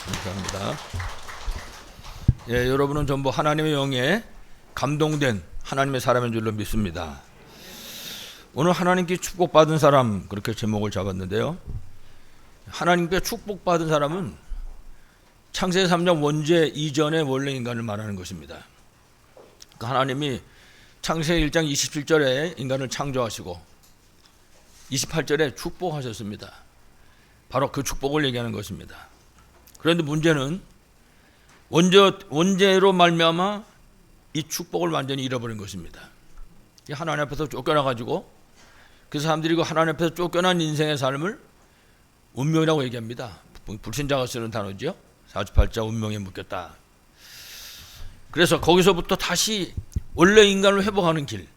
감사합니다. 예, 여러분은 전부 하나님의 영에 감동된 하나님의 사람인 줄로 믿습니다. 오늘 하나님께 축복받은 사람, 그렇게 제목을 잡았는데요. 하나님께 축복받은 사람은 창세기 3장 원죄 이전의 원래 인간을 말하는 것입니다. 그러니까 하나님이 창세기 1장 27절에 인간을 창조하시고 28절에 축복하셨습니다. 바로 그 축복을 얘기하는 것입니다. 그런데 문제는 원죄로 말미암아 이 축복을 완전히 잃어버린 것입니다. 하나님 앞에서 쫓겨나가지고 그 사람들이 그 하나님 앞에서 쫓겨난 인생의 삶을 운명이라고 얘기합니다. 불신자가 쓰는 단어죠. 48자 운명에 묶였다. 그래서 거기서부터 다시 원래 인간을 회복하는 길,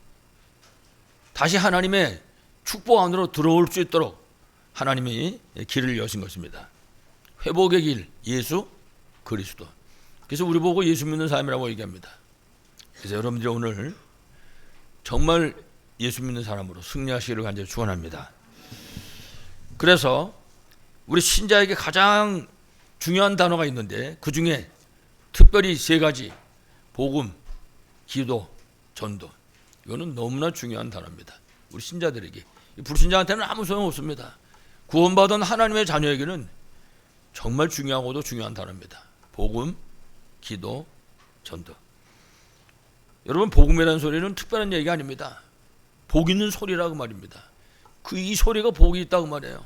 다시 하나님의 축복 안으로 들어올 수 있도록 하나님이 길을 여신 것입니다. 회복의 길, 예수 그리스도. 그래서 우리 보고 예수 믿는 사람이라고 얘기합니다. 그래서 여러분들이 오늘 정말 예수 믿는 사람으로 승리하시기를 간절히 축원합니다. 그래서 우리 신자에게 가장 중요한 단어가 있는데 그 중에 특별히 세 가지, 복음, 기도, 전도. 이거는 너무나 중요한 단어입니다. 우리 신자들에게. 불신자한테는 아무 소용 없습니다. 구원받은 하나님의 자녀에게는 정말 중요하고도 중요한 단어입니다. 복음, 기도, 전도. 여러분, 복음이라는 소리는 특별한 얘기가 아닙니다. 복 있는 소리라고 말입니다. 이 소리가 복이 있다고 말해요.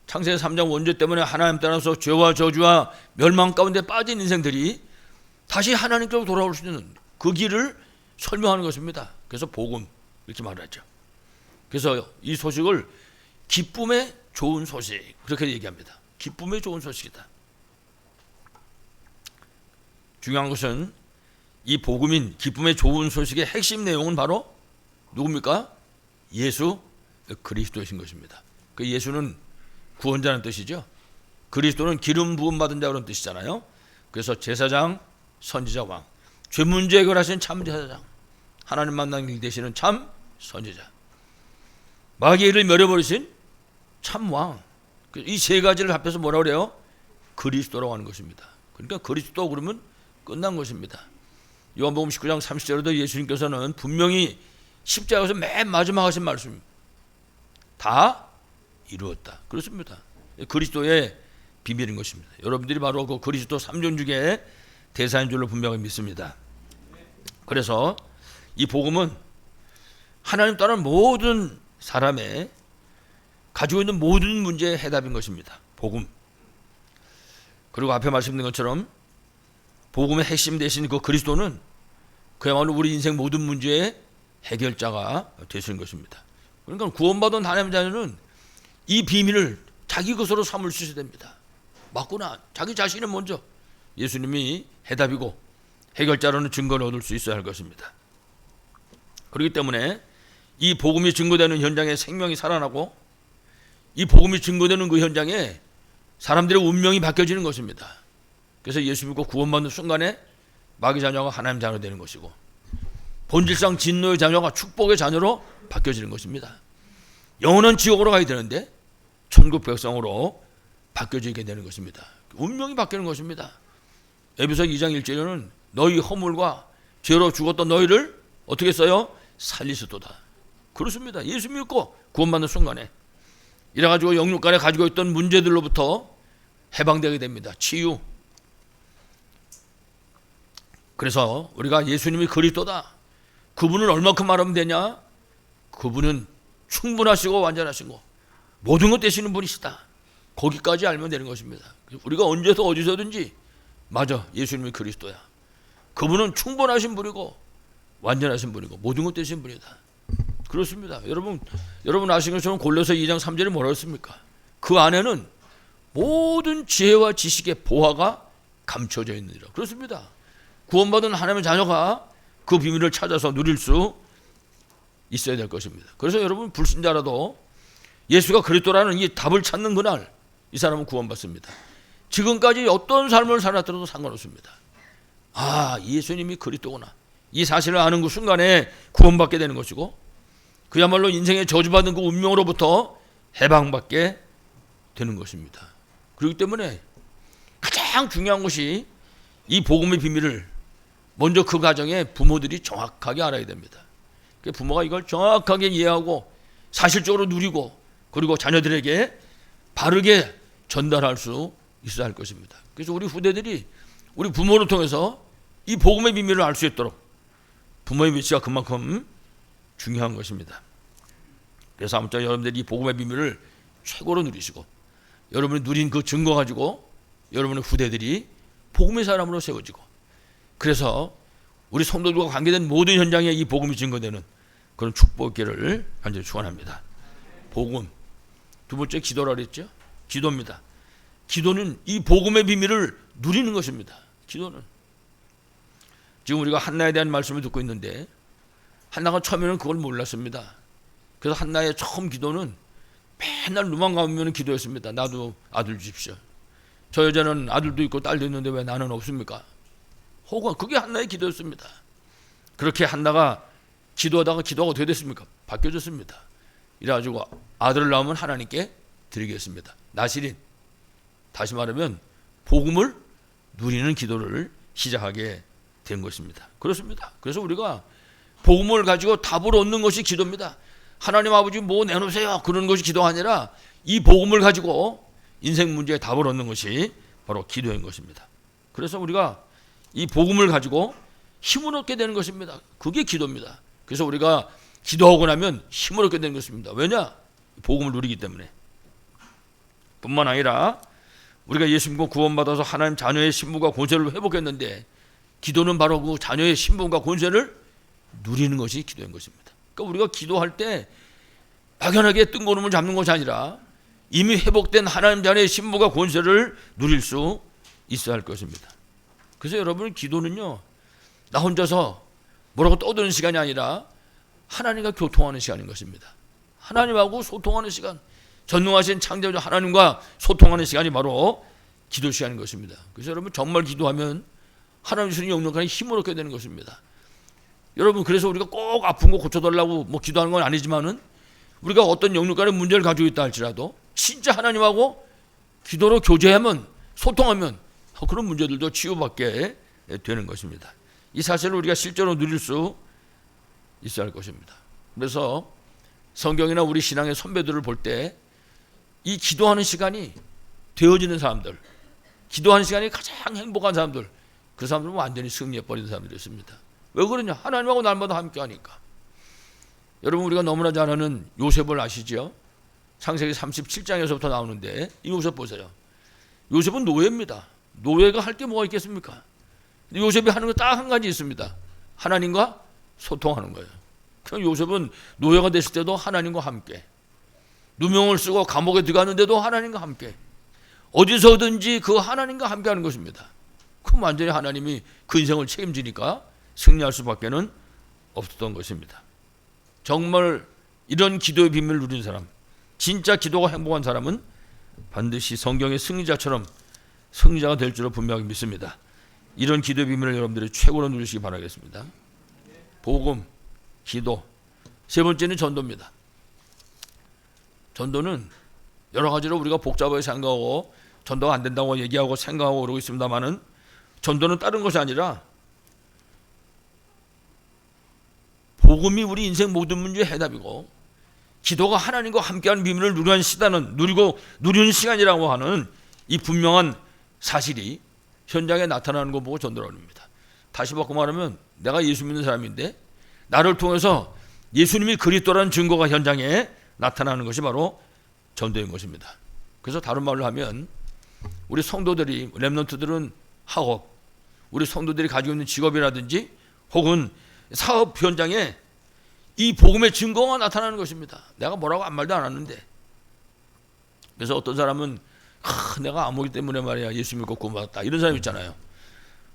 창세기 3장 원죄 때문에 하나님 따라서 죄와 저주와 멸망 가운데 빠진 인생들이 다시 하나님께로 돌아올 수 있는 그 길을 설명하는 것입니다. 그래서 복음 이렇게 말하죠. 그래서 이 소식을 기쁨의 좋은 소식 그렇게 얘기합니다. 기쁨의 좋은 소식이다. 중요한 것은 이 복음인 기쁨의 좋은 소식의 핵심 내용은 바로 누굽니까? 예수 그리스도이신 것입니다. 그 예수는 구원자는 뜻이죠. 그리스도는 기름 부음 받은 자 그런 뜻이잖아요. 그래서 제사장, 선지자, 왕, 죄 문제 해결하신 참 제사장, 하나님 만난 길 되시는 참 선지자, 마귀를 멸해버리신 참 왕. 이 세 가지를 합해서 뭐라고 그래요? 그리스도라고 하는 것입니다. 그러니까 그리스도 그러면 끝난 것입니다. 요한복음 19장 30절에도 예수님께서는 분명히 십자가에서 맨 마지막 하신 말씀, 다 이루었다. 그렇습니다. 그리스도의 비밀인 것입니다. 여러분들이 바로 그 그리스도 3존 중에 대사인 줄로 분명히 믿습니다. 그래서 이 복음은 하나님 따른 모든 사람의 가지고 있는 모든 문제의 해답인 것입니다. 복음. 그리고 앞에 말씀드린 것처럼 복음의 핵심 되신 그 그리스도는 그야말로 우리 인생 모든 문제의 해결자가 되시는 것입니다. 그러니까 구원받은 하나님 자녀는 이 비밀을 자기 것으로 삼을 수 있어야 됩니다. 맞구나. 자기 자신은 먼저 예수님이 해답이고 해결자라는 증거를 얻을 수 있어야 할 것입니다. 그렇기 때문에 이 복음이 증거되는 현장에 생명이 살아나고 이 복음이 증거되는 그 현장에 사람들의 운명이 바뀌어지는 것입니다. 그래서 예수 믿고 구원받는 순간에 마귀 자녀가 하나님 자녀 되는 것이고 본질상 진노의 자녀가 축복의 자녀로 바뀌어지는 것입니다. 영원한 지옥으로 가야 되는데 천국 백성으로 바뀌어지게 되는 것입니다. 운명이 바뀌는 것입니다. 에베소 2장 1절에는 너희 허물과 죄로 죽었던 너희를 어떻게 써요? 살리셨도다. 그렇습니다. 예수 믿고 구원받는 순간에 이래가지고 영육간에 가지고 있던 문제들로부터 해방되게 됩니다. 치유. 그래서 우리가 예수님이 그리스도다. 그분은 얼마큼 알면 되냐? 그분은 충분하시고 완전하시고 모든 것 되시는 분이시다. 거기까지 알면 되는 것입니다. 우리가 언제서 어디서든지 맞아, 예수님이 그리스도야. 그분은 충분하신 분이고 완전하신 분이고 모든 것 되신 분이다. 그렇습니다. 여러분 아시는 것처럼 골로새 2장 3절에 뭐라고 했습니까? 그 안에는 모든 지혜와 지식의 보화가 감춰져 있느니라. 그렇습니다. 구원받은 하나님의 자녀가 그 비밀을 찾아서 누릴 수 있어야 될 것입니다. 그래서 여러분 불신자라도 예수가 그리스도라는 이 답을 찾는 그날 이 사람은 구원받습니다. 지금까지 어떤 삶을 살았더라도 상관없습니다. 아, 예수님이 그리스도구나. 이 사실을 아는 그 순간에 구원받게 되는 것이고 그야말로 인생의 저주받은 그 운명으로부터 해방받게 되는 것입니다. 그렇기 때문에 가장 가장 중요한 것이 이 복음의 비밀을 먼저 그 가정에 부모들이 정확하게 알아야 됩니다. 부모가 이걸 정확하게 이해하고 사실적으로 누리고 그리고 자녀들에게 바르게 전달할 수 있어야 할 것입니다. 그래서 우리 후대들이 우리 부모를 통해서 이 복음의 비밀을 알 수 있도록 부모의 위치가 그만큼 중요한 것입니다. 그래서 아무쪼록 여러분들이 이 복음의 비밀을 최고로 누리시고 여러분이 누린 그 증거 가지고 여러분의 후대들이 복음의 사람으로 세워지고 그래서 우리 성도들과 관계된 모든 현장에 이 복음이 증거되는 그런 축복기를 간절히 축원합니다. 복음. 두 번째 기도라 그랬죠? 기도입니다. 기도는 이 복음의 비밀을 누리는 것입니다. 기도는. 지금 우리가 한나에 대한 말씀을 듣고 있는데 한나가 처음에는 그걸 몰랐습니다. 그래서 한나의 처음 기도는 맨날 누만 가면 기도했습니다. 나도 아들 주십시오. 저 여자는 아들도 있고 딸도 있는데 왜 나는 없습니까? 혹은 그게 한나의 기도였습니다. 그렇게 한나가 기도하다가 기도가 어떻게 됐습니까? 바뀌어졌습니다. 이래가지고 아들을 낳으면 하나님께 드리겠습니다. 나시린. 다시 말하면 복음을 누리는 기도를 시작하게 된 것입니다. 그렇습니다. 그래서 우리가 복음을 가지고 답을 얻는 것이 기도입니다. 하나님 아버지 뭐 내놓으세요. 그런 것이 기도가 아니라 이 복음을 가지고 인생 문제에 답을 얻는 것이 바로 기도인 것입니다. 그래서 우리가 이 복음을 가지고 힘을 얻게 되는 것입니다. 그게 기도입니다. 그래서 우리가 기도하고 나면 힘을 얻게 되는 것입니다. 왜냐? 복음을 누리기 때문에. 뿐만 아니라 우리가 예수 믿고 구원받아서 하나님 자녀의 신분과 권세를 회복했는데 기도는 바로 그 자녀의 신분과 권세를 누리는 것이 기도인 것입니다. 그러니까 우리가 기도할 때 막연하게 뜬구름을 잡는 것이 아니라 이미 회복된 하나님 자녀의 신분과 권세를 누릴 수 있어야 할 것입니다. 그래서 여러분 기도는요 나 혼자서 뭐라고 떠드는 시간이 아니라 하나님과 교통하는 시간인 것입니다. 하나님하고 소통하는 시간, 전능하신 창조주 하나님과 소통하는 시간이 바로 기도 시간인 것입니다. 그래서 여러분 정말 기도하면 하나님 주시는 영역간에 힘을 얻게 되는 것입니다. 여러분 그래서 우리가 꼭 아픈 거 고쳐달라고 뭐 기도하는 건 아니지만은 우리가 어떤 영역간의 문제를 가지고 있다 할지라도 진짜 하나님하고 기도로 교제하면 소통하면 그런 문제들도 치유받게 되는 것입니다. 이 사실을 우리가 실제로 누릴 수 있어야 할 것입니다. 그래서 성경이나 우리 신앙의 선배들을 볼 때 이 기도하는 시간이 되어지는 사람들, 기도하는 시간이 가장 행복한 사람들, 그 사람들은 완전히 승리해버리는 사람들이었습니다. 왜 그러냐? 하나님하고 날마다 함께 하니까. 여러분 우리가 너무나 잘 아는 요셉을 아시죠? 창세기 37장에서부터 나오는데 이 요셉 보세요. 요셉은 노예입니다. 노예가 할 게 뭐가 있겠습니까? 요셉이 하는 거 딱 한 가지 있습니다. 하나님과 소통하는 거예요. 그럼 요셉은 노예가 됐을 때도 하나님과 함께, 누명을 쓰고 감옥에 들어갔는데도 하나님과 함께, 어디서든지 그 하나님과 함께 하는 것입니다. 그럼 완전히 하나님이 그 인생을 책임지니까 승리할 수밖에는 없었던 것입니다. 정말 이런 기도의 비밀을 누린 사람, 진짜 기도가 행복한 사람은 반드시 성경의 승리자처럼 승리자가 될 줄로 분명히 믿습니다. 이런 기도의 비밀을 여러분들이 최고로 누리시기 바라겠습니다. 복음, 기도. 세 번째는 전도입니다. 전도는 여러 가지로 우리가 복잡하게 생각하고 전도가 안 된다고 얘기하고 생각하고 그러고 있습니다만은 전도는 다른 것이 아니라 복음이 우리 인생 모든 문제의 해답이고 기도가 하나님과 함께하는 비밀을 누리는 시간이라고 하는 이 분명한 사실이 현장에 나타나는 거 보고 전도를 합니다. 다시 바꿔 말하면 내가 예수 믿는 사람인데 나를 통해서 예수님이 그리스도라는 증거가 현장에 나타나는 것이 바로 전도인 것입니다. 그래서 다른 말로 하면 우리 성도들이, 렘넌트들은 학업, 우리 성도들이 가지고 있는 직업이라든지 혹은 사업 현장에 이 복음의 증거가 나타나는 것입니다. 내가 뭐라고 아무 말도 안 하는데. 그래서 어떤 사람은 내가 아모기 때문에 말이야 예수 믿고 구원받았다 이런 사람 있잖아요.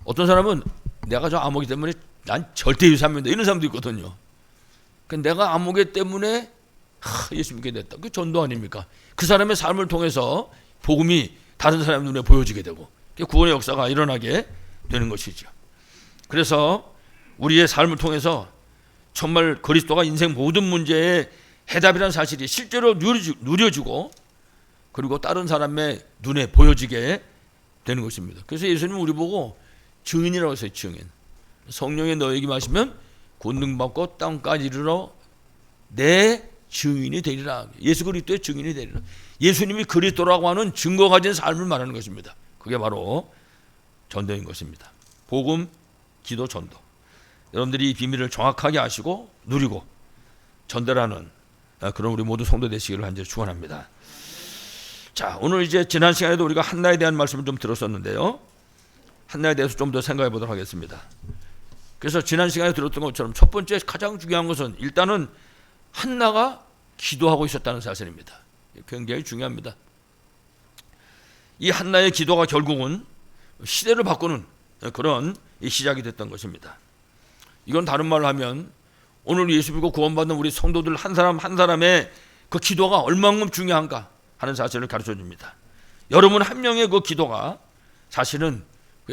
어떤 사람은 내가 저 아모기 때문에 난 절대 예수 안 믿는다 이런 사람도 있거든요. 내가 아모기 때문에 예수 믿게 됐다. 그 전도 아닙니까? 그 사람의 삶을 통해서 복음이 다른 사람 눈에 보여지게 되고 구원의 역사가 일어나게 되는 것이죠. 그래서 우리의 삶을 통해서 정말 그리스도가 인생 모든 문제의 해답이라는 사실이 실제로 누려지고 그리고 다른 사람의 눈에 보여지게 되는 것입니다. 그래서 예수님은 우리 보고 증인이라고 했어요. 증인. 성령의 너에게 마시면 권능 받고 땅까지 이르러 내 증인이 되리라. 예수 그리스도의 증인이 되리라. 예수님이 그리스도라고 하는 증거 가진 삶을 말하는 것입니다. 그게 바로 전도인 것입니다. 복음, 기도, 전도. 여러분들이 이 비밀을 정확하게 아시고 누리고 전달하는 그런 우리 모두 성도 되시기를 간절히 축원합니다. 자, 오늘 이제 지난 시간에도 우리가 한나에 대한 말씀을 좀 들었었는데요. 한나에 대해서 좀 더 생각해 보도록 하겠습니다. 그래서 지난 시간에 들었던 것처럼 첫 번째 가장 중요한 것은 일단은 한나가 기도하고 있었다는 사실입니다. 굉장히 중요합니다. 이 한나의 기도가 결국은 시대를 바꾸는 그런 시작이 됐던 것입니다. 이건 다른 말로 하면 오늘 예수 믿고 구원받는 우리 성도들 한 사람 한 사람의 그 기도가 얼마만큼 중요한가 하는 사실을 가르쳐 줍니다. 여러분 한 명의 그 기도가 사실은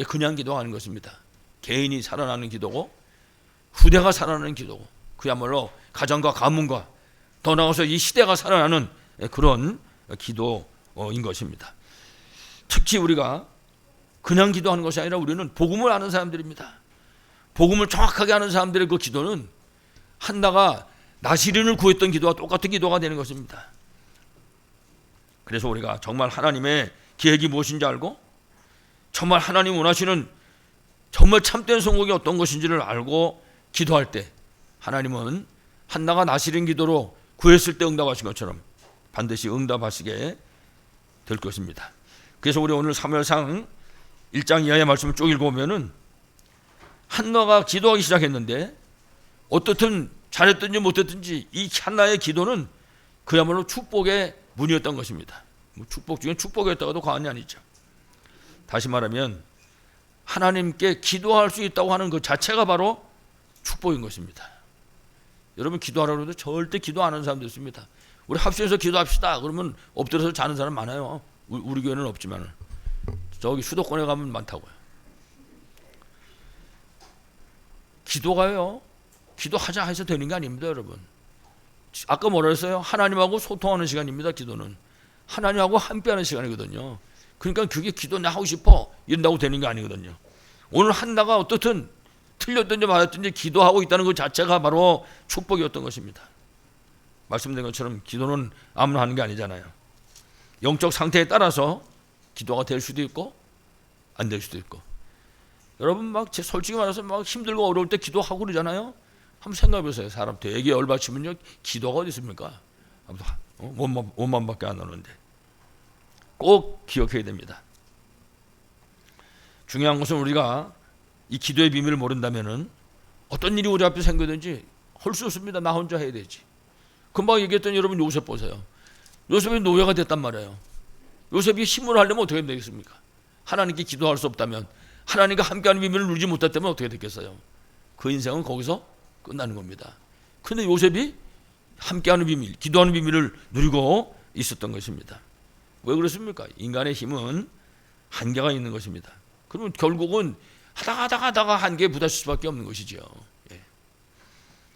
그냥 기도가 아닌 것입니다. 개인이 살아나는 기도고 후대가 살아나는 기도고 그야말로 가정과 가문과 더 나아가서 이 시대가 살아나는 그런 기도인 것입니다. 특히 우리가 그냥 기도하는 것이 아니라 우리는 복음을 아는 사람들입니다. 복음을 정확하게 아는 사람들의 그 기도는 한나가 나시린을 구했던 기도와 똑같은 기도가 되는 것입니다. 그래서 우리가 정말 하나님의 계획이 무엇인지 알고 정말 하나님 원하시는 정말 참된 성공이 어떤 것인지를 알고 기도할 때 하나님은 한나가 나시린 기도로 구했을 때 응답하신 것처럼 반드시 응답하시게 될 것입니다. 그래서 우리 오늘 사무엘상 1장 이하의 말씀을 쭉 읽어보면은 한나가 기도하기 시작했는데 어떻든 잘했든지 못했든지 이 한나의 기도는 그야말로 축복의 문이었던 것입니다. 축복 중에 축복이었다고도 과언이 아니죠. 다시 말하면 하나님께 기도할 수 있다고 하는 그 자체가 바로 축복인 것입니다. 여러분 기도하라고 해도 절대 기도 안 하는 사람도 있습니다. 우리 합심해서 기도합시다. 그러면 엎드려서 자는 사람 많아요. 우리 교회는 없지만 저기 수도권에 가면 많다고요. 기도가요. 기도하자 해서 되는 게 아닙니다, 여러분. 아까 뭐라 했어요? 하나님하고 소통하는 시간입니다. 기도는 하나님하고 함께하는 시간이거든요. 그러니까 그게 기도 나 하고 싶어 이런다고 되는 게 아니거든요. 오늘 한나가 어떻든 틀렸든지 맞았든지 기도하고 있다는 것 자체가 바로 축복이었던 것입니다. 말씀드린 것처럼 기도는 아무나 하는 게 아니잖아요. 영적 상태에 따라서 기도가 될 수도 있고 안 될 수도 있고. 여러분 막 솔직히 말해서 막 힘들고 어려울 때 기도하고 그러잖아요. 한번 생각해 보세요. 사람 되게 열받치면요 기도가 어디 있습니까? 원만밖에 안 나오는데 꼭 기억해야 됩니다. 중요한 것은 우리가 이 기도의 비밀을 모른다면은 어떤 일이 우리 앞에 생기든지 할 수 없습니다. 나 혼자 해야 되지. 금방 얘기했던 여러분 요셉 보세요. 요셉이 노예가 됐단 말이에요. 요셉이 힘을 하려면 어떻게 되겠습니까? 하나님께 기도할 수 없다면 하나님과 함께하는 비밀을 누리지 못했다면 어떻게 됐겠어요? 그 인생은 거기서 끝나는 겁니다. 그런데 요셉이 함께하는 비밀, 기도하는 비밀을 누리고 있었던 것입니다. 왜 그렇습니까? 인간의 힘은 한계가 있는 것입니다. 그러면 결국은 하다가 한계에 부딪힐 수밖에 없는 것이죠. 예.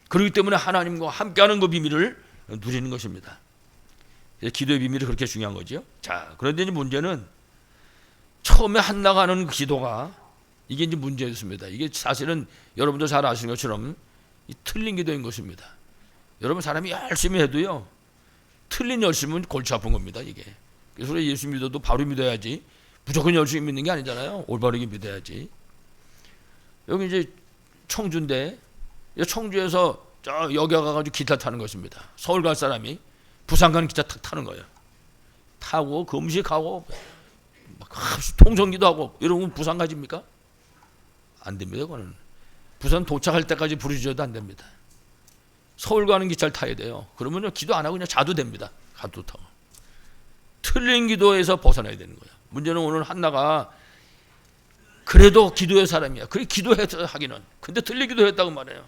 그렇기 때문에 하나님과 함께하는 그 비밀을 누리는 것입니다. 기도의 비밀이 그렇게 중요한 거죠. 자, 그런데 이제 문제는 처음에 한나가 하는 기도가 이게 이제 문제였습니다. 이게 사실은 여러분도 잘 아시는 것처럼 이 틀린 기도인 것입니다. 여러분 사람이 열심히 해도요 틀린 열심은 골치 아픈 겁니다. 이게. 그래서 우리 예수 믿어도 바로 믿어야지 무조건 열심히 믿는 게 아니잖아요. 올바르게 믿어야지. 여기 이제 청주인데 청주에서 저 여기 가가지고 기차 타는 것입니다. 서울 갈 사람이 부산 가는 기차 탁 타는 거예요. 타고 금식하고 막 통성기도 하고 이러면 부산 가집니까? 안 됩니다. 그거는 부산 도착할 때까지 부르짖어도 안 됩니다. 서울 가는 기차를 타야 돼요. 그러면요 기도 안 하고 그냥 자도 됩니다. 가도 타고. 틀린 기도에서 벗어나야 되는 거예요. 문제는 오늘 한나가 그래도 기도의 사람이야. 그래 기도해서 하기는. 근데 틀린 기도했다고 말해요.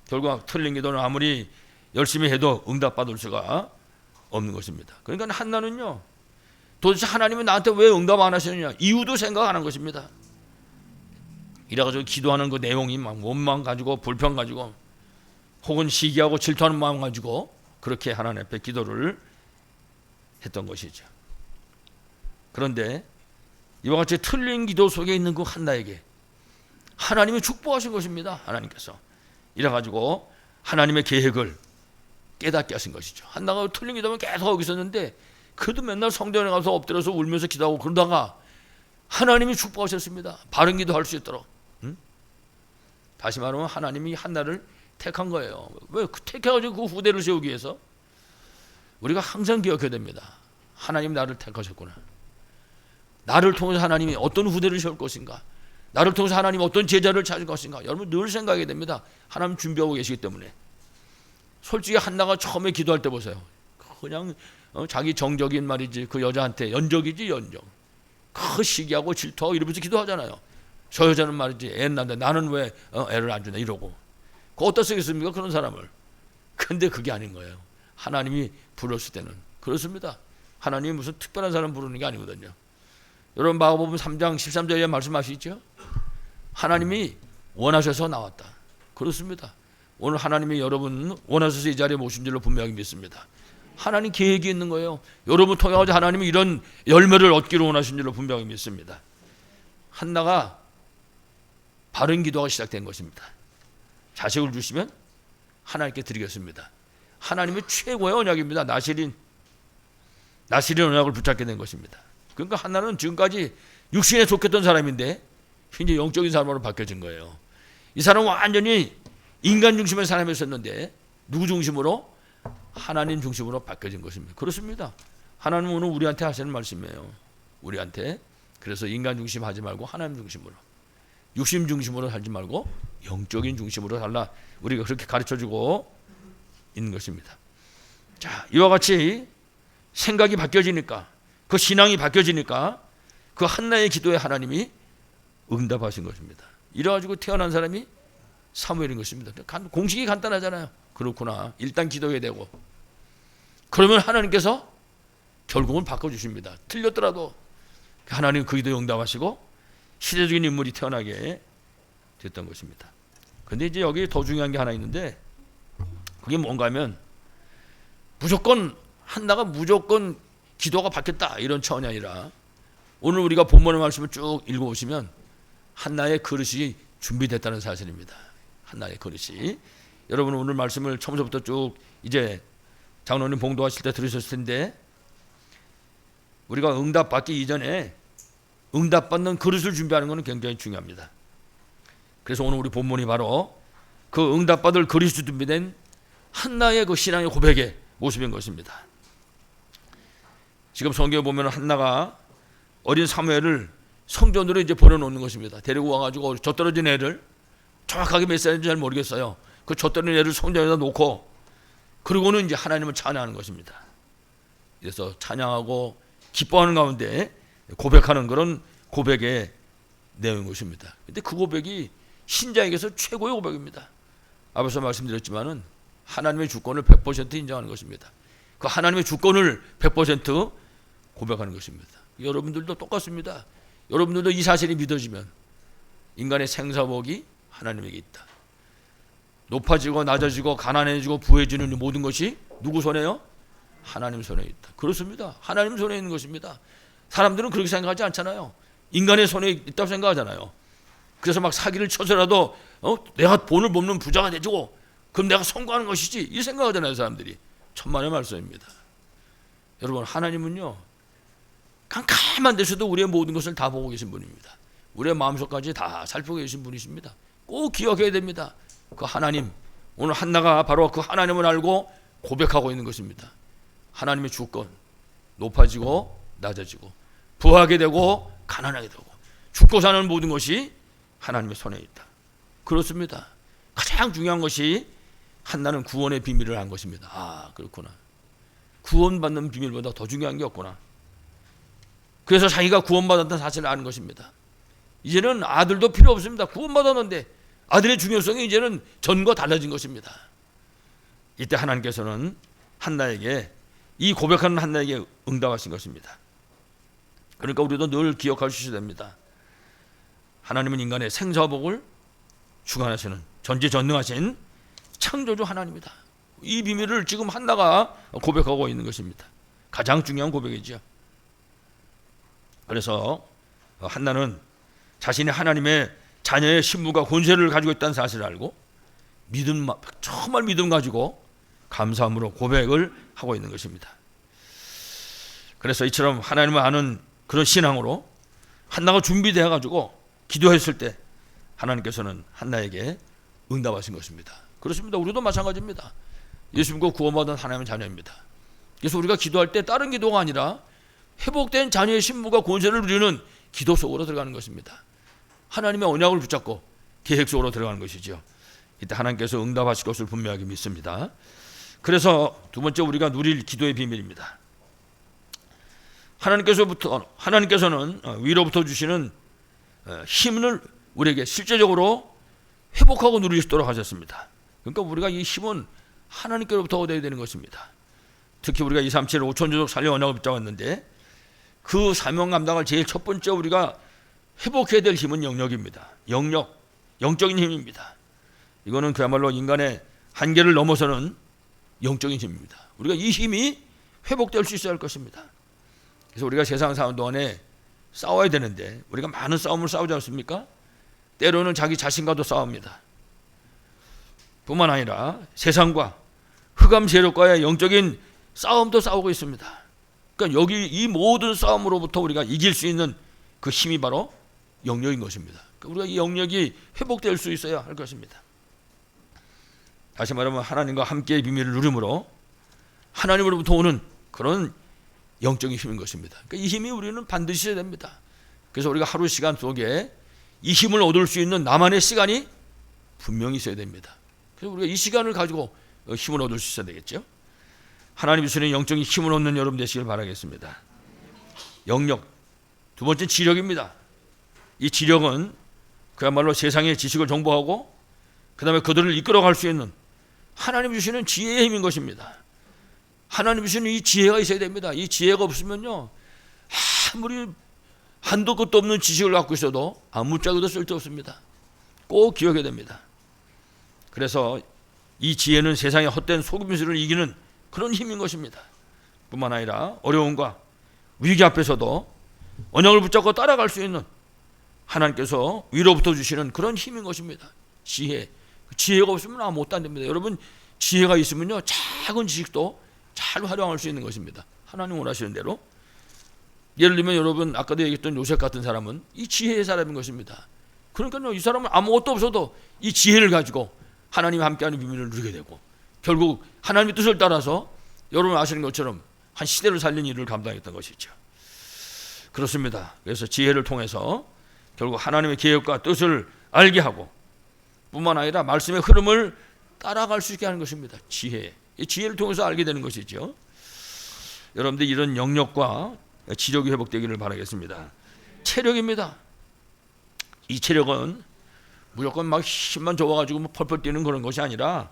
결국 틀린 기도는 아무리 열심히 해도 응답받을 수가 없는 것입니다. 그러니까 한나는요 도대체 하나님은 나한테 왜 응답 안 하시느냐 이유도 생각 안 한 것입니다. 이래가지고 기도하는 그 내용이 막 원망 가지고 불평 가지고 혹은 시기하고 질투하는 마음 가지고 그렇게 하나님 앞에 기도를 했던 것이죠. 그런데 이와 같이 틀린 기도 속에 있는 그 한나에게 하나님이 축복하신 것입니다. 하나님께서 이래가지고 하나님의 계획을 깨닫게 하신 것이죠. 한나가 틀린 기도만 계속 하고 있었는데 그래도 맨날 성전에 가서 엎드려서 울면서 기도하고 그러다가 하나님이 축복하셨습니다. 바른 기도할 수 있도록. 다시 말하면 하나님이 한나를 택한 거예요. 왜 택해가지고 그 후대를 세우기 위해서? 우리가 항상 기억해야 됩니다. 하나님 나를 택하셨구나. 나를 통해서 하나님이 어떤 후대를 세울 것인가, 나를 통해서 하나님이 어떤 제자를 찾을 것인가, 여러분 늘 생각해야 됩니다. 하나님 준비하고 계시기 때문에. 솔직히 한나가 처음에 기도할 때 보세요. 그냥 자기 정적인 말이지, 그 여자한테 연적이지 연적, 그 시기하고 질투하고 이러면서 기도하잖아요. 저 여자는 말이지 애 낳는데 나는 왜 애를 안 주냐 이러고. 그 어디다 쓰겠습니까 그런 사람을. 근데 그게 아닌 거예요. 하나님이 불렀을 때는 그렇습니다. 하나님이 무슨 특별한 사람 부르는 게 아니거든요. 여러분 마가복음 3장 13절에 말씀하시죠. 하나님이 원하셔서 나왔다. 그렇습니다. 오늘 하나님이 여러분 원하셔서 이 자리에 모신 줄로 분명히 믿습니다. 하나님 계획이 있는 거예요. 여러분 통해서 하나님이 이런 열매를 얻기를 원하신 줄로 분명히 믿습니다. 한나가 바른 기도가 시작된 것입니다. 자식을 주시면 하나님께 드리겠습니다. 하나님의 최고의 언약입니다. 나실인 언약을 붙잡게 된 것입니다. 그러니까 한나는 지금까지 육신에 속했던 사람인데 이제 영적인 사람으로 바뀌어진 거예요. 이 사람은 완전히 인간 중심의 사람이었었는데 누구 중심으로? 하나님 중심으로 바뀌어진 것입니다. 그렇습니다. 하나님은 오늘 우리한테 하시는 말씀이에요. 우리한테. 그래서 인간 중심 하지 말고 하나님 중심으로, 육신 중심으로 살지 말고 영적인 중심으로 살라, 우리가 그렇게 가르쳐주고 있는 것입니다. 자, 이와 같이 생각이 바뀌어지니까, 그 신앙이 바뀌어지니까 그 한나의 기도에 하나님이 응답하신 것입니다. 이래가지고 태어난 사람이 사무엘인 것입니다. 공식이 간단하잖아요. 그렇구나. 일단 기도해야 되고. 그러면 하나님께서 결국은 바꿔주십니다. 틀렸더라도 하나님 그 기도에 응답하시고 시대적인 인물이 태어나게 됐던 것입니다. 근데 이제 여기 더 중요한 게 하나 있는데, 그게 뭔가 하면 무조건 한나가 무조건 기도가 바뀌었다 이런 차원이 아니라, 오늘 우리가 본문의 말씀을 쭉 읽어보시면 한나의 그릇이 준비됐다는 사실입니다. 한나의 그릇이. 여러분 오늘 말씀을 처음부터 쭉 이제 장로님 봉도하실 때 들으셨을 텐데, 우리가 응답받기 이전에 응답받는 그릇을 준비하는 것은 굉장히 중요합니다. 그래서 오늘 우리 본문이 바로 그 응답받을 그릇이 준비된 한나의 그 신앙의 고백의 모습인 것입니다. 지금 성경에 보면 한나가 어린 사무엘을 성전으로 이제 보내놓는 것입니다. 데리고 와가지고 젖 떨어진 애를, 정확하게 몇 살인지 잘 모르겠어요. 그 젖 떨어진 애를 성전에다 놓고, 그리고는 이제 하나님을 찬양하는 것입니다. 그래서 찬양하고 기뻐하는 가운데 고백하는 그런 고백의 내용인 것입니다. 근데 그 고백이 신자에게서 최고의 고백입니다. 앞에서 말씀드렸지만은 하나님의 주권을 100% 인정하는 것입니다. 그 하나님의 주권을 100% 고백하는 것입니다. 여러분들도 똑같습니다. 여러분들도 이 사실이 믿어지면 인간의 생사복이 하나님에게 있다. 높아지고 낮아지고 가난해지고 부해지는 모든 것이 누구 손에요? 하나님 손에 있다. 그렇습니다. 하나님 손에 있는 것입니다. 사람들은 그렇게 생각하지 않잖아요. 인간의 손에 있다고 생각하잖아요. 그래서 막 사기를 쳐서라도 내가 돈을 뽑는 부자가 되고 그럼 내가 성공하는 것이지, 이 생각하잖아요 사람들이. 천만의 말씀입니다. 여러분 하나님은요 깜깜한 데서도 우리의 모든 것을 다 보고 계신 분입니다. 우리의 마음속까지 다 살피고 계신 분이십니다. 꼭 기억해야 됩니다. 그 하나님, 오늘 한나가 바로 그 하나님을 알고 고백하고 있는 것입니다. 하나님의 주권, 높아지고 낮아지고 부하게 되고 가난하게 되고 죽고 사는 모든 것이 하나님의 손에 있다. 그렇습니다. 가장 중요한 것이 한나는 구원의 비밀을 안 것입니다. 아, 그렇구나. 구원받는 비밀보다 더 중요한 게 없구나. 그래서 자기가 구원받았다는 사실을 아는 것입니다. 이제는 아들도 필요 없습니다. 구원받았는데 아들의 중요성이 이제는 전과 달라진 것입니다. 이때 하나님께서는 한나에게, 이 고백하는 한나에게 응답하신 것입니다. 그러니까 우리도 늘 기억할 수 있어야 됩니다. 하나님은 인간의 생사복을 주관하시는 전지전능하신 창조주 하나님이다. 이 비밀을 지금 한나가 고백하고 있는 것입니다. 가장 중요한 고백이죠. 그래서 한나는 자신이 하나님의 자녀의 신분과 권세를 가지고 있다는 사실을 알고 정말 믿음 가지고 감사함으로 고백을 하고 있는 것입니다. 그래서 이처럼 하나님을 아는 그런 신앙으로 한나가 준비되어 가지고 기도했을 때 하나님께서는 한나에게 응답하신 것입니다. 그렇습니다. 우리도 마찬가지입니다. 예수 믿고 구원받은 하나님의 자녀입니다. 그래서 우리가 기도할 때 다른 기도가 아니라 회복된 자녀의 신분과 권세를 누리는 기도 속으로 들어가는 것입니다. 하나님의 언약을 붙잡고 계획 속으로 들어가는 것이죠. 이때 하나님께서 응답하실 것을 분명하게 믿습니다. 그래서 두 번째 우리가 누릴 기도의 비밀입니다. 하나님께서는 위로부터 주시는 힘을 우리에게 실제적으로 회복하고 누릴 수 있도록 하셨습니다. 그러니까 우리가 이 힘은 하나님께로부터 얻어야 되는 것입니다. 특히 우리가 237 5천조적 살려 언약을 붙잡았는데 그 사명 감당을 제일 첫 번째 우리가 회복해야 될 힘은 영역입니다. 영적인 힘입니다. 이거는 그야말로 인간의 한계를 넘어서는 영적인 힘입니다. 우리가 이 힘이 회복될 수 있어야 할 것입니다. 그래서 우리가 세상 사는 동안에 싸워야 되는데 우리가 많은 싸움을 싸우지 않습니까? 때로는 자기 자신과도 싸웁니다. 뿐만 아니라 세상과 흑암 세력과의 영적인 싸움도 싸우고 있습니다. 그러니까 여기 이 모든 싸움으로부터 우리가 이길 수 있는 그 힘이 바로 영역인 것입니다. 그러니까 우리가 이 영역이 회복될 수 있어야 할 것입니다. 다시 말하면 하나님과 함께의 비밀을 누림으로 하나님으로부터 오는 그런 영적인 힘인 것입니다. 그러니까 이 힘이 우리는 반드시 있어야 됩니다. 그래서 우리가 하루 시간 속에 이 힘을 얻을 수 있는 나만의 시간이 분명히 있어야 됩니다. 그래서 우리가 이 시간을 가지고 힘을 얻을 수 있어야 되겠죠. 하나님이 주시는 영적인 힘을 얻는 여러분 되시길 바라겠습니다. 영역, 두 번째 지력입니다. 이 지력은 그야말로 세상의 지식을 정보하고 그 다음에 그들을 이끌어갈 수 있는 하나님이 주시는 지혜의 힘인 것입니다. 하나님이 주시는 이 지혜가 있어야 됩니다. 이 지혜가 없으면요 아무리 한도 끝도 없는 지식을 갖고 있어도 아무짝에도 쓸데없습니다. 꼭 기억해야 됩니다. 그래서 이 지혜는 세상의 헛된 속임수를 이기는 그런 힘인 것입니다. 뿐만 아니라 어려움과 위기 앞에서도 언약을 붙잡고 따라갈 수 있는 하나님께서 위로부터 주시는 그런 힘인 것입니다. 지혜가 없으면 아무것도 안 됩니다. 여러분 지혜가 있으면요 작은 지식도 잘 활용할 수 있는 것입니다. 하나님 원하시는 대로. 예를 들면 여러분 아까도 얘기했던 요셉 같은 사람은 이 지혜의 사람인 것입니다. 그러니까요 이 사람은 아무것도 없어도 이 지혜를 가지고 하나님과 함께하는 비밀을 누리게 되고 결국 하나님의 뜻을 따라서 여러분 아시는 것처럼 한 시대를 살린 일을 감당했던 것이죠. 그렇습니다. 그래서 지혜를 통해서 결국 하나님의 계획과 뜻을 알게 하고 뿐만 아니라 말씀의 흐름을 따라갈 수 있게 하는 것입니다. 이 지혜를 통해서 알게 되는 것이죠. 여러분들 이런 영역과 지력이 회복되기를 바라겠습니다. 체력입니다. 이 체력은 무조건 막 힘만 좋아가지고 뭐 펄펄 뛰는 그런 것이 아니라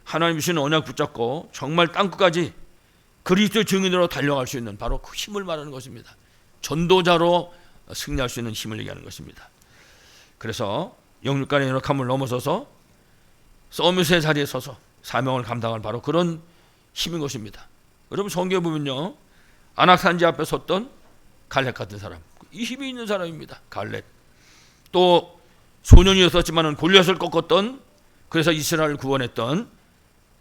하나님 주신 언약 붙잡고 정말 땅끝까지 그리스도의 증인으로 달려갈 수 있는 바로 그 힘을 말하는 것입니다. 전도자로 승리할 수 있는 힘을 얘기하는 것입니다. 그래서 영육간의 연약함을 넘어서서 서밋의 자리에 서서 사명을 감당할 바로 그런 힘인 것입니다. 여러분 성경에 보면요 안악산지 앞에 섰던 갈렙 같은 사람, 이 힘이 있는 사람입니다. 갈렙. 또 소년이었었지만 골리앗을 꺾었던, 그래서 이스라엘을 구원했던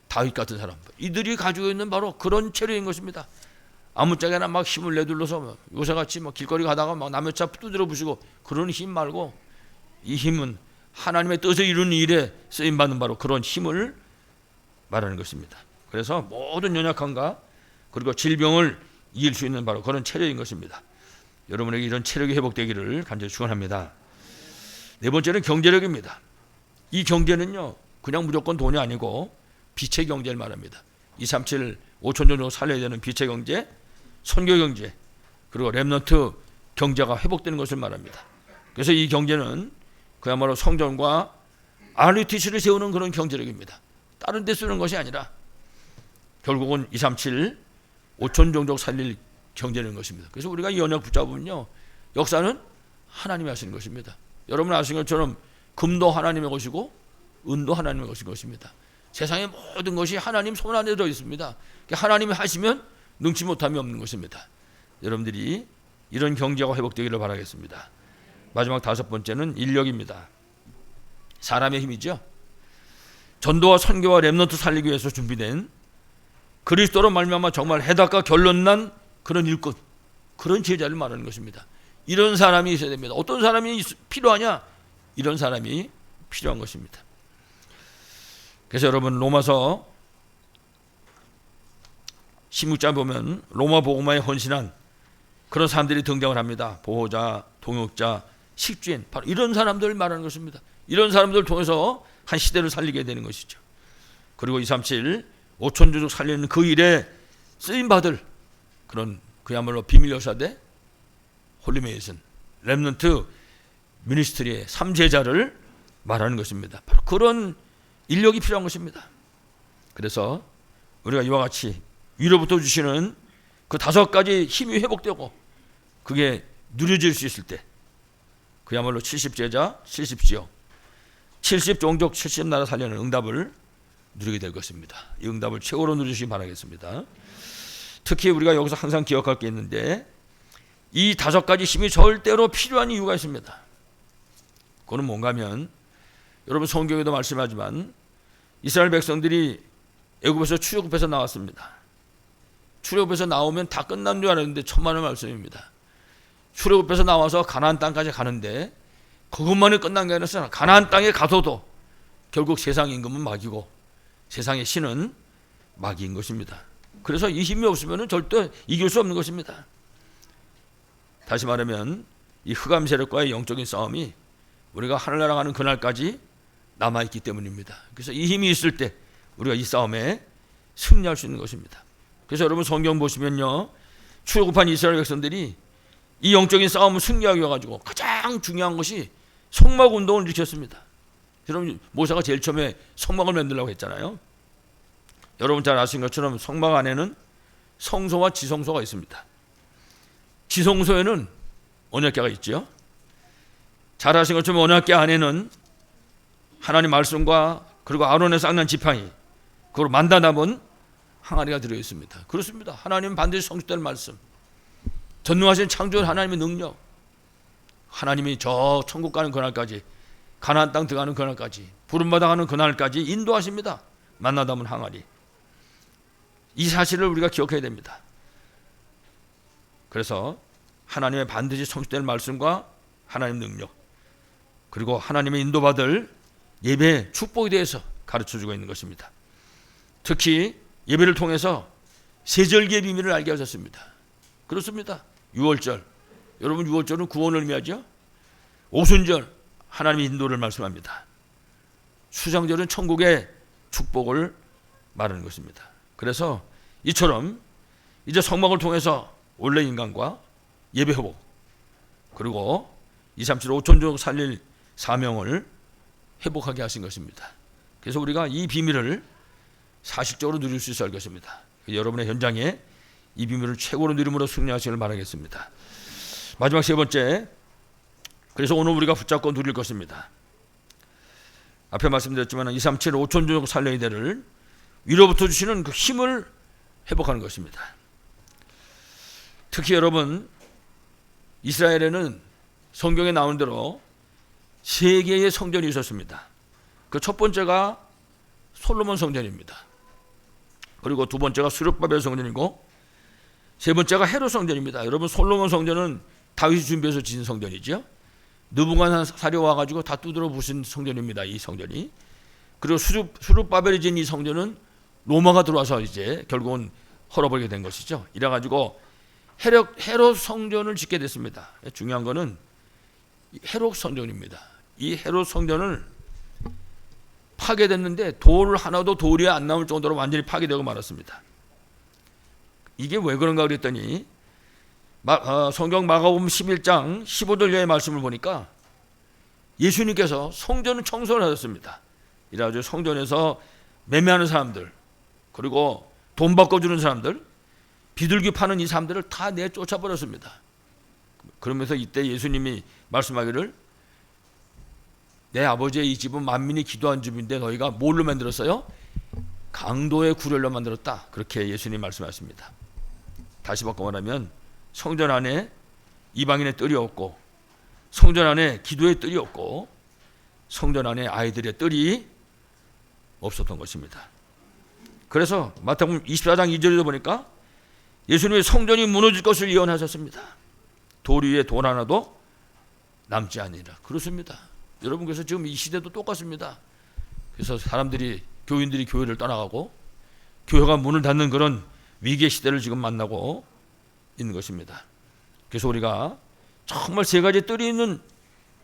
다윗 같은 사람, 이들이 가지고 있는 바로 그런 체력인 것입니다. 아무짝에나 막 힘을 내둘러서 요새같이 막 길거리 가다가 막 남의 차 두드려 부시고 그런 힘 말고, 이 힘은 하나님의 뜻을 이루는 일에 쓰임받는 바로 그런 힘을 말하는 것입니다. 그래서 모든 연약함과 그리고 질병을 이길 수 있는 바로 그런 체력인 것입니다. 여러분에게 이런 체력이 회복되기를 간절히 축원합니다. 네 번째는 경제력입니다. 이 경제는요 그냥 무조건 돈이 아니고 빛의 경제를 말합니다. 237 5천 정도 살려야 되는 빛의 경제, 선교 경제, 그리고 렘넌트 경제가 회복되는 것을 말합니다. 그래서 이 경제는 그야말로 성전과 RUTC를 세우는 그런 경제력입니다. 다른 데 쓰는 것이 아니라 결국은 237 5천 종족 살릴 경제는 것입니다. 그래서 우리가 이 언약 붙잡으면요 역사는 하나님이 하시는 것입니다. 여러분 아시는 것처럼 금도 하나님의 것이고 은도 하나님의 것입니다. 세상의 모든 것이 하나님 손 안에 들어 있습니다. 하나님이 하시면 능치 못함이 없는 것입니다. 여러분들이 이런 경제가 회복되기를 바라겠습니다. 마지막 다섯 번째는 인력입니다. 사람의 힘이죠. 전도와 선교와 렘넌트 살리기 위해서 준비된 그리스도로 말미암아 정말 해답과 결론난 그런 일꾼, 그런 제자를 말하는 것입니다. 이런 사람이 있어야 됩니다. 어떤 사람이 필요하냐? 이런 사람이 필요한 것입니다. 그래서 여러분 로마서 16장 보면 로마 복음화에 헌신한 그런 사람들이 등장을 합니다. 보호자, 동역자, 식주인, 바로 이런 사람들을 말하는 것입니다. 이런 사람들을 통해서 한 시대를 살리게 되는 것이죠. 그리고 237 5천조족 살리는 그 일에 쓰임받을 그런 그야말로 비밀 여사대, 홀리메이슨, 렘넌트 미니스트리의 3제자를 말하는 것입니다. 바로 그런 인력이 필요한 것입니다. 그래서 우리가 이와 같이 위로부터 주시는 그 5가지 힘이 회복되고 그게 누려질 수 있을 때 그야말로 70제자 70지역 70종족 70나라 살려는 응답을 누리게 될 것입니다. 이 응답을 최고로 누리시기 바라겠습니다. 특히 우리가 여기서 항상 기억할 게 있는데 이 5가지 힘이 절대로 필요한 이유가 있습니다. 그건 뭔가 하면 여러분 성경에도 말씀하지만 이스라엘 백성들이 애굽에서 출애굽해서 나왔습니다. 출애굽해서 나오면 다 끝난 줄 알았는데 천만의 말씀입니다. 출애굽해서 나와서 가나안 땅까지 가는데 그것만이 끝난 게 아니라 가나안 땅에 가서도 결국 세상 임금은 마귀고 세상의 신은 마귀인 것입니다. 그래서 이 힘이 없으면 절대 이길 수 없는 것입니다. 다시 말하면 이 흑암 세력과의 영적인 싸움이 우리가 하늘나라 가는 그날까지 남아있기 때문입니다. 그래서 이 힘이 있을 때 우리가 이 싸움에 승리할 수 있는 것입니다. 그래서 여러분 성경 보시면요, 출애굽한 이스라엘 백성들이 이 영적인 싸움을 승리하기 위해서 가장 중요한 것이 성막 운동을 일으켰습니다. 여러분 모세가 제일 처음에 성막을 만들려고 했잖아요. 여러분 잘 아시는 것처럼 성막 안에는 성소와 지성소가 있습니다. 지성소에는 언약궤가 있죠. 잘 아시는 것처럼 언약궤 안에는 하나님 말씀과 그리고 아론의 쌍난 지팡이 그리고 만다 남은 항아리가 들어있습니다. 그렇습니다. 하나님은 반드시 성취될 말씀, 전능하신 창조한 하나님의 능력, 하나님이 저 천국 가는 그날까지, 가나안 땅 들어가는 그날까지, 부름받아 가는 그날까지 인도하십니다. 만나 담은 항아리. 이 사실을 우리가 기억해야 됩니다. 그래서 하나님의 반드시 성취될 말씀과 하나님 능력, 그리고 하나님의 인도받을 예배의 축복에 대해서 가르쳐주고 있는 것입니다. 특히 예배를 통해서 세절기의 비밀을 알게 하셨습니다. 그렇습니다. 유월절, 여러분 유월절은 구원을 의미하죠. 오순절 하나님의 인도를 말씀합니다. 수장절은 천국의 축복을 말하는 것입니다. 그래서 이처럼 이제 성막을 통해서 원래 인간과 예배 회복, 그리고 237 5천족 살릴 사명을 회복하게 하신 것입니다. 그래서 우리가 이 비밀을 사실적으로 누릴 수 있어야 할 것입니다. 여러분의 현장에 이 비밀을 최고로 누림으로 승리하시길 바라겠습니다. 마지막 세 번째, 그래서 오늘 우리가 붙잡고 누릴 것입니다. 앞에 말씀드렸지만 237 5천족 살려야 되를 위로부터 주시는 그 힘을 회복하는 것입니다. 특히 여러분 이스라엘에는 성경에 나온 대로 세 개의 성전이 있었습니다. 그 첫 번째가 솔로몬 성전입니다. 그리고 두 번째가 수르바벨 성전이고 세 번째가 헤롯 성전입니다. 여러분 솔로몬 성전은 다윗이 준비해서 지은 성전이죠. 느부갓네살이 와가지고 다 두드려 부신 성전입니다. 이 성전이. 그리고 수르바벨이 지은 이 성전은 로마가 들어와서 이제 결국은 헐어버리게 된 것이죠. 이래가지고 헤롯 성전을 짓게 됐습니다. 중요한 거는 헤롯 성전입니다. 이 헤롯 성전을 파괴됐는데 돌 하나도 돌이 안 나올 정도로 완전히 파괴되고 말았습니다. 이게 왜 그런가 그랬더니 성경 마가복음 11장 15절의 말씀을 보니까 예수님께서 성전을 청소를 하셨습니다. 이래가지고 성전에서 매매하는 사람들, 그리고 돈 바꿔주는 사람들, 비둘기 파는 이 사람들을 다 내쫓아버렸습니다. 그러면서 이때 예수님이 말씀하기를 내 아버지의 이 집은 만민이 기도한 집인데 너희가 뭘로 만들었어요? 강도의 구렬로 만들었다. 그렇게 예수님이 성전 안에 기도의 뜰이 없고 성전 안에 아이들의 뜰이 없었던 것입니다. 그래서 마태복음 24장 2절에도 보니까 예수님의 성전이 무너질 것을 예언하셨습니다. 돌 위에 돌 하나도 남지 아니라. 그렇습니다. 여러분, 그래서 지금 이 시대도 똑같습니다. 그래서 교인들이 교회를 떠나가고 교회가 문을 닫는 그런 위기의 시대를 지금 만나고 있는 것입니다. 그래서 우리가 정말 세 가지 뜰이 있는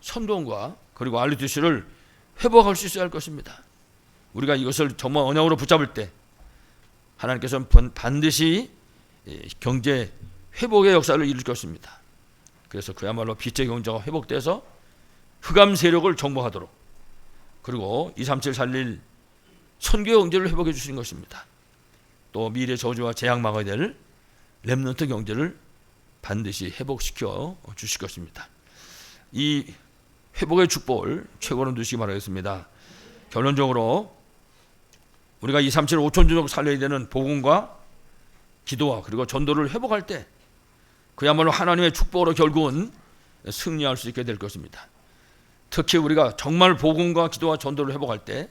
선동과 그리고 알루티스를 회복할 수 있어야 할 것입니다. 우리가 이것을 정말 언약으로 붙잡을 때 하나님께서는 반드시 경제 회복의 역사를 이룰 것입니다. 그래서 그야말로 빛의 경제가 회복돼서 흑암 세력을 정복하도록, 그리고 237 살릴 선교 경제를 회복해 주시는 것입니다. 또 미래 저주와 재앙 막아야 될 렘넌트 경제를 반드시 회복시켜 주실 것입니다. 이 회복의 축복을 최고로 누시기 바라겠습니다. 결론적으로 우리가 237 5천주족 살려야 되는 복음과 기도와 그리고 전도를 회복할 때 그야말로 하나님의 축복으로 결국은 승리할 수 있게 될 것입니다. 특히 우리가 정말 복음과 기도와 전도를 회복할 때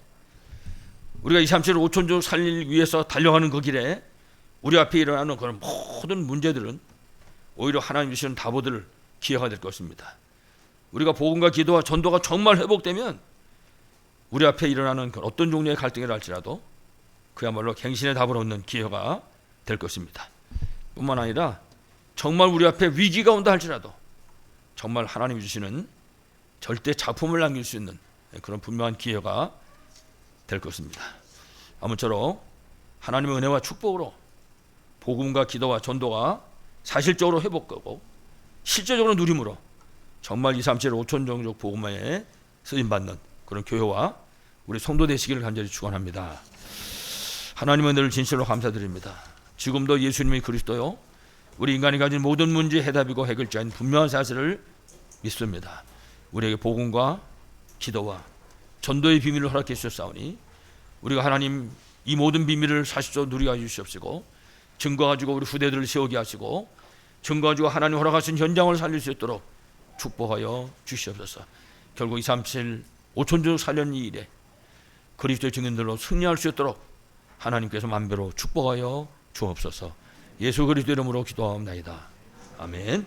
우리가 237 5천주족 살리기 위해서 달려가는 그 길에 우리 앞에 일어나는 그런 모든 문제들은 오히려 하나님 주시는 답을 기회가 될 것입니다. 우리가 복음과 기도와 전도가 정말 회복되면 우리 앞에 일어나는 어떤 종류의 갈등이라 할지라도 그야말로 갱신의 답을 얻는 기회가 될 것입니다. 뿐만 아니라 정말 우리 앞에 위기가 온다 할지라도 정말 하나님이 주시는 절대 작품을 남길 수 있는 그런 분명한 기회가 될 것입니다. 아무쪼록 하나님의 은혜와 축복으로 복음과 기도와 전도가 사실적으로 회복되고 실제적으로 누림으로 정말 237 5천종족 복음에 쓰임받는 그런 교회와 우리 성도 되시기를 간절히 축원합니다. 하나님의 은혜를 진실로 감사드립니다. 지금도 예수님이 그리스도요 우리 인간이 가진 모든 문제의 해답이고 해결자인 분명한 사실을 믿습니다. 우리에게 복음과 기도와 전도의 비밀을 허락해 주셨사오니 우리가 하나님 이 모든 비밀을 사실적으로 누리게 해주시옵시고 증거 가지고 우리 후대들을 세우게 하시고 증거 가지고 하나님 허락하신 현장을 살릴 수 있도록 축복하여 주시옵소서. 결국 237 5천주족 살려는 이 일에 그리스도의 증인들로 승리할 수 있도록 하나님께서 만배로 축복하여 주옵소서. 예수 그리스도 이름으로 기도하옵나이다. 아멘.